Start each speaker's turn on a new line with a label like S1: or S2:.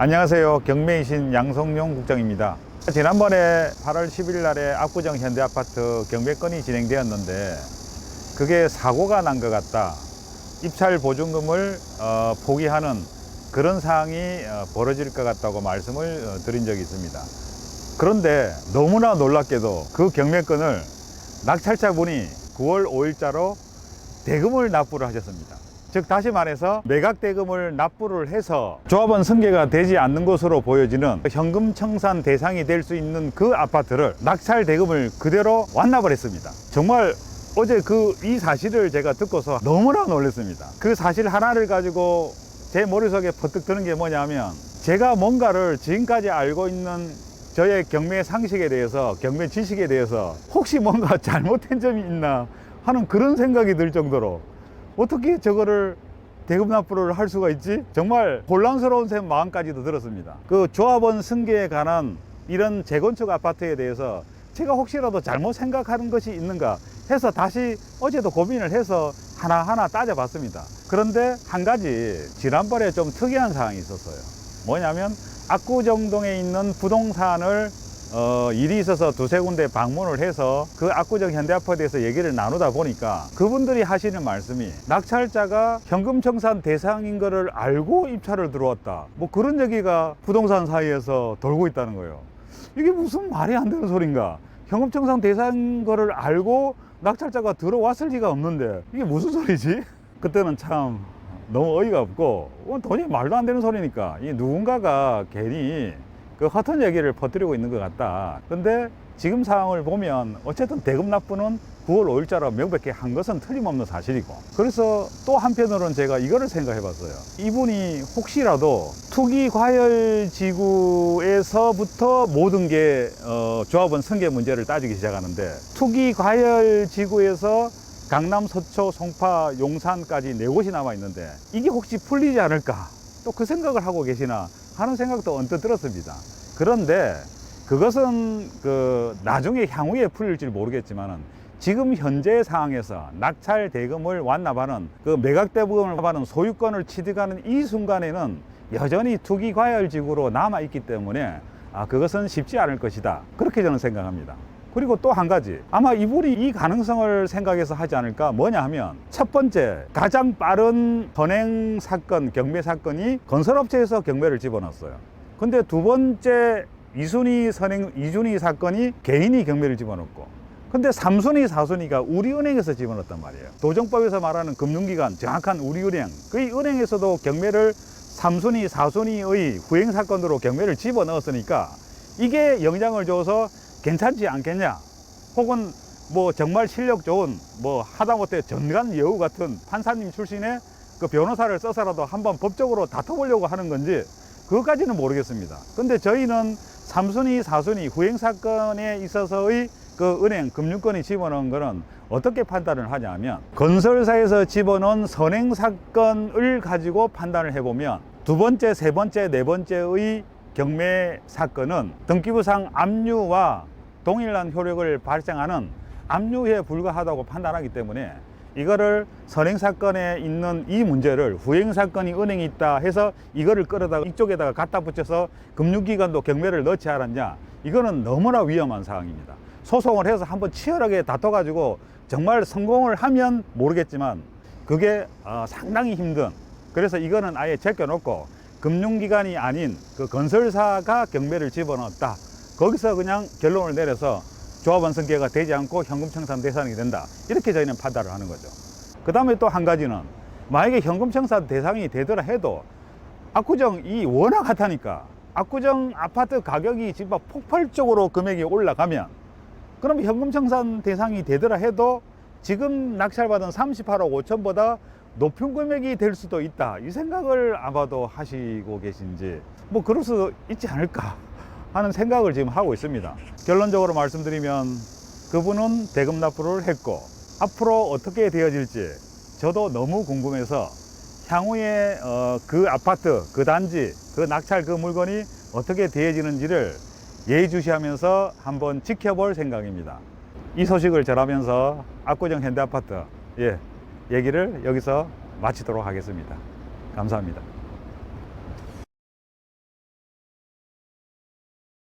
S1: 안녕하세요. 경매이신 양성용 국장입니다. 지난번에 8월 10일 날에 압구정 현대아파트 경매 건이 진행되었는데 그게 사고가 난 것 같다. 입찰 보증금을 포기하는 그런 사항이 벌어질 것 같다고 말씀을 드린 적이 있습니다. 그런데 너무나 놀랍게도 그 경매건을 낙찰자분이 9월 5일자로 대금을 납부를 하셨습니다. 즉 다시 말해서 매각대금을 납부를 해서 조합원 승계가 되지 않는 것으로 보여지는 현금 청산 대상이 될 수 있는 그 아파트를 낙찰 대금을 그대로 완납을 했습니다. 정말 어제 이 사실을 제가 듣고서 너무나 놀랐습니다. 그 사실 하나를 가지고 제 머릿속에 퍼뜩 드는 게 뭐냐면, 제가 뭔가를 지금까지 알고 있는 저의 경매 상식에 대해서, 경매 지식에 대해서 혹시 뭔가 잘못된 점이 있나 하는 그런 생각이 들 정도로 어떻게 저거를 대금 납부를 할 수가 있지? 정말 혼란스러운 마음까지도 들었습니다. 그 조합원 승계에 관한 이런 재건축 아파트에 대해서 제가 혹시라도 잘못 생각하는 것이 있는가 해서 다시 어제도 고민을 해서 하나하나 따져봤습니다. 그런데 한 가지 지난번에 좀 특이한 사항이 있었어요. 뭐냐면 압구정동에 있는 부동산을 일이 있어서 두세 군데 방문을 해서 그 압구정 현대아파트에서 얘기를 나누다 보니까 그분들이 하시는 말씀이, 낙찰자가 현금 청산 대상인 거를 알고 입찰을 들어왔다, 뭐 그런 얘기가 부동산 사이에서 돌고 있다는 거예요. 이게 무슨 말이 안 되는 소린가? 현금 청산 대상인 거를 알고 낙찰자가 들어왔을 리가 없는데 이게 무슨 소리지? 그때는 참 너무 어이가 없고 도저히 말도 안 되는 소리니까 이 누군가가 괜히 그 허튼 얘기를 퍼뜨리고 있는 것 같다. 근데 지금 상황을 보면 어쨌든 대금 납부는 9월 5일자로 명백히 한 것은 틀림없는 사실이고, 그래서 또 한편으로는 제가 이거를 생각해 봤어요. 이분이 혹시라도 투기과열지구에서부터 모든 게 조합원 승계 문제를 따지기 시작하는데, 투기과열지구에서 강남, 서초, 송파, 용산까지 4곳이 남아 있는데 이게 혹시 풀리지 않을까, 또 그 생각을 하고 계시나 하는 생각도 언뜻 들었습니다. 그런데 그것은 나중에 향후에 풀릴지 모르겠지만은 지금 현재 상황에서 낙찰 대금을 완납하는, 그 매각 대금을 완납하는 소유권을 취득하는 이 순간에는 여전히 투기 과열지구로 남아 있기 때문에 그것은 쉽지 않을 것이다, 그렇게 저는 생각합니다. 그리고 또 한 가지, 아마 이분이 이 가능성을 생각해서 하지 않을까. 뭐냐 하면, 첫 번째, 가장 빠른 선행 사건, 경매 사건이 건설업체에서 경매를 집어넣었어요. 근데 두 번째 이준희 사건이 개인이 경매를 집어넣고, 근데 3순위, 4순위가 우리은행에서 집어넣었단 말이에요. 도정법에서 말하는 금융기관, 정확한 우리은행, 그 은행에서도 경매를 3순위, 4순위의 후행사건으로 경매를 집어넣었으니까 이게 영향을 줘서 괜찮지 않겠냐, 혹은 뭐 정말 실력 좋은 하다못해 전관 여우 같은 판사님 출신의 그 변호사를 써서라도 한번 법적으로 다퉈보려고 하는 건지 그것까지는 모르겠습니다. 근데 저희는 3순위, 4순위 후행사건에 있어서의 그 은행, 금융권이 집어넣은 거는 어떻게 판단을 하냐면, 건설사에서 집어넣은 선행사건을 가지고 판단을 해보면 두 번째, 세 번째, 네 번째의 경매 사건은 등기부상 압류와 동일한 효력을 발생하는 압류에 불과하다고 판단하기 때문에 이거를 선행사건에 있는 이 문제를 후행사건이 은행이 있다 해서 이거를 끌어다가 이쪽에다가 갖다 붙여서 금융기관도 경매를 넣지 않았냐, 이거는 너무나 위험한 상황입니다. 소송을 해서 한번 치열하게 다퉈가지고 정말 성공을 하면 모르겠지만 그게 상당히 힘든, 그래서 이거는 아예 제껴놓고 금융기관이 아닌 그 건설사가 경매를 집어넣었다, 거기서 그냥 결론을 내려서 조합원 승계가 되지 않고 현금 청산 대상이 된다, 이렇게 저희는 판단을 하는 거죠. 그 다음에 또 한 가지는, 만약에 현금 청산 대상이 되더라 해도 압구정이 워낙 핫하니까 압구정 아파트 가격이 지금 폭발적으로 금액이 올라가면, 그럼 현금 청산 대상이 되더라 해도 지금 낙찰받은 38억 5천보다 높은 금액이 될 수도 있다, 이 생각을 아마도 하시고 계신지 뭐 그럴 수도 있지 않을까 하는 생각을 지금 하고 있습니다. 결론적으로 말씀드리면 그분은 대금 납부를 했고, 앞으로 어떻게 되어질지 저도 너무 궁금해서 향후에 그 아파트, 그 단지, 그 낙찰 그 물건이 어떻게 되어지는지를 예의주시하면서 한번 지켜볼 생각입니다. 이 소식을 전하면서 압구정 현대아파트 얘기를 여기서 마치도록 하겠습니다. 감사합니다.